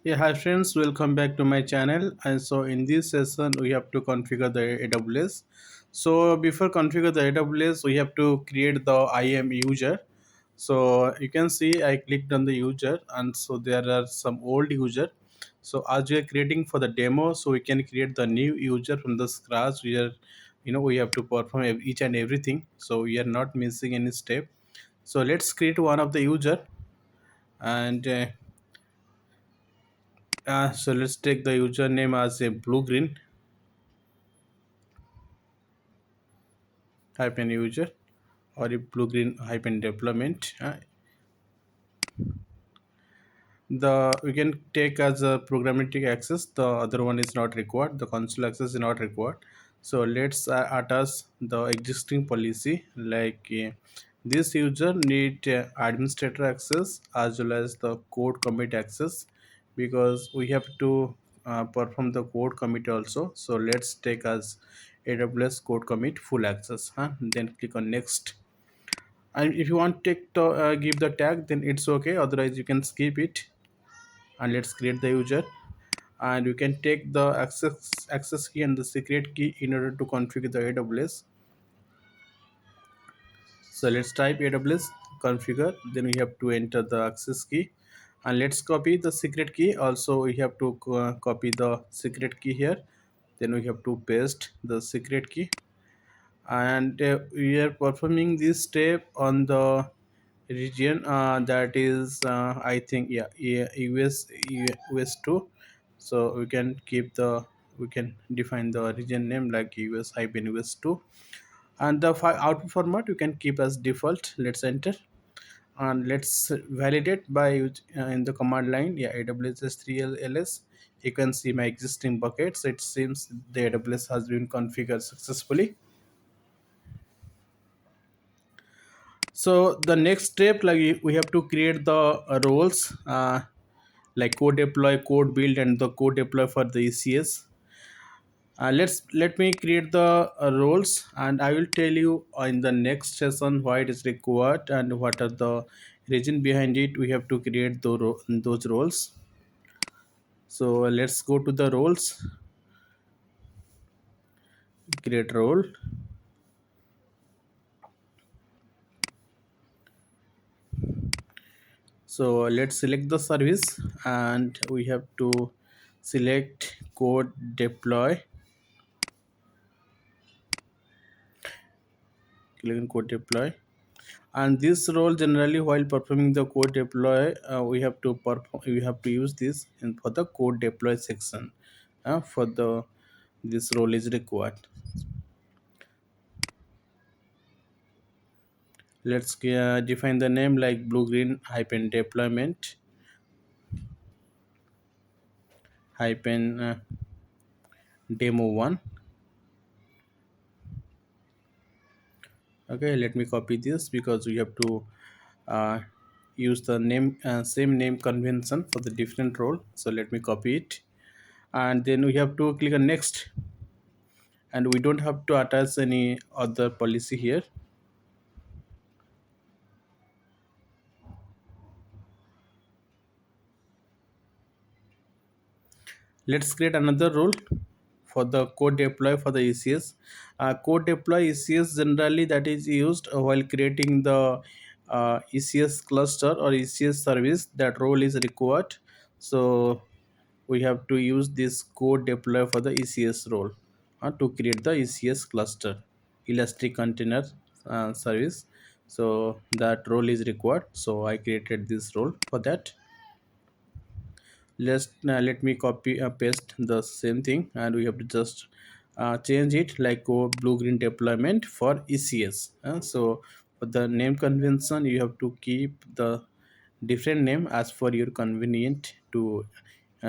Yeah, hi friends, welcome back to my channel. And so in this session, we have to configure the AWS. So before configure the AWS, we have to create the IAM user. So you can see I clicked on the user, and so there are some old user. So as we are creating for the demo, so we can create the new user from the scratch. We have to perform each and everything. So we are not missing any step. So let's create one of the user, and so let's take the username as a blue green hyphen user or a blue green hyphen deployment. The we can take as a programmatic access. The other one is not required. The console access is not required. So let's attach the existing policy like this user need administrator access as well as the code commit access, because we have to perform the code commit also. So let's take as AWS code commit full access, then click on next. And if you want to give the tag, then it's okay, otherwise you can skip it. And let's create the user, and you can take the access key and the secret key in order to configure the AWS. So let's type AWS configure, then we have to enter the access key, and let's copy the secret key. Also we have to copy the secret key here, then we have to paste the secret key. And we are performing this step on the region that is I think, yeah, us 2. So we can define the region name like us hyphen us 2, and the output format you can keep as default. Let's enter, and let's validate by in the command line, yeah, aws s3ls. You can see my existing buckets. It seems the AWS has been configured successfully. So the next step, like we have to create the roles, like code deploy, code build, and the code deploy for the ECS. Let me create the roles, and I will tell you in the next session why it is required and what are the reason behind it. We have to create those roles. So let's go to the roles, create role. So let's select the service, and we have to select code deploy. Click on code deploy, and this role generally while performing the code deploy, we have to use this for the code deploy section. For the This role is required. Let's define the name like blue green hyphen deployment hyphen demo 1. Okay, let me copy this because we have to uh, use the same name convention for the different role. So let me copy it, and then we have to click on next, and we don't have to attach any other policy here. Let's create another rule for the code deploy for the ECS. Code deploy ECS generally that is used while creating the ECS cluster or ECS service. That role is required. So we have to use this code deploy for the ECS role to create the ECS cluster, elastic container service. So that role is required, so I created this role for that. Let me copy paste the same thing, and we have to just change it like blue green deployment for ECS. So for the name convention, you have to keep the different name as for your convenient to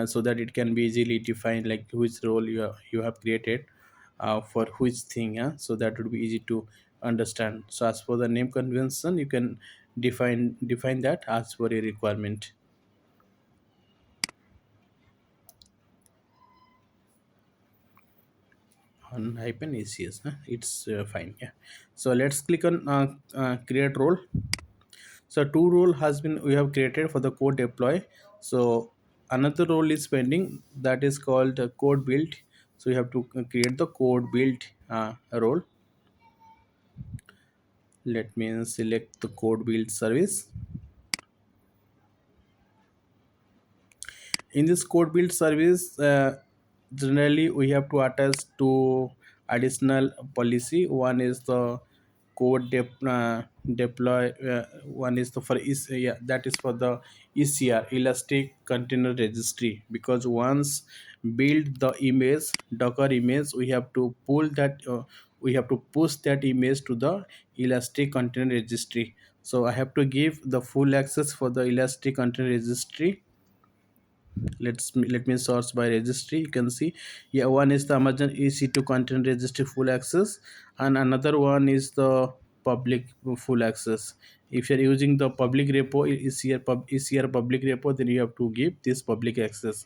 so that it can be easily defined like which role you have created for which thing. So that would be easy to understand. So as for the name convention, you can define that as per your requirement on hyphen ACS. It's fine. Yeah. So let's click on create role. So two role has been we have created for the code deploy. So another role is pending, that is called code build. So you have to create the code build role. Let me select the code build service. In this code build service, generally we have to attach two additional policy. One is the deploy, one is the yeah, that is for the ECR, elastic container registry, because once build the image, docker image, we have to pull that, we have to push that image to the elastic container registry. So I have to give the full access for the elastic container registry. Let me search by registry. You can see, yeah, one is the Amazon EC2 content registry full access, and another one is the public full access. If you're using the public repo, ECR public repo, then you have to give this public access.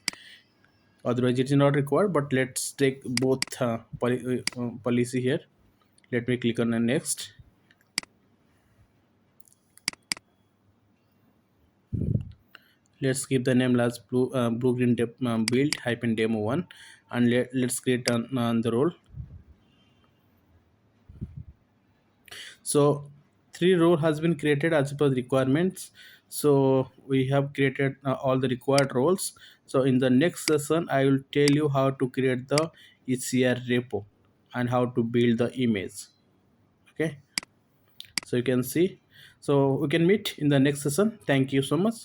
Otherwise it is not required, but let's take both policy here. Let me click on the next. Let's give the name as blue green build hyphen demo 1, and let's create on the role. So three role has been created as per the requirements. So we have created all the required roles. So in the next session I will tell you how to create the ECR repo and how to build the image. Okay, so you can see, so we can meet in the next session. Thank you so much.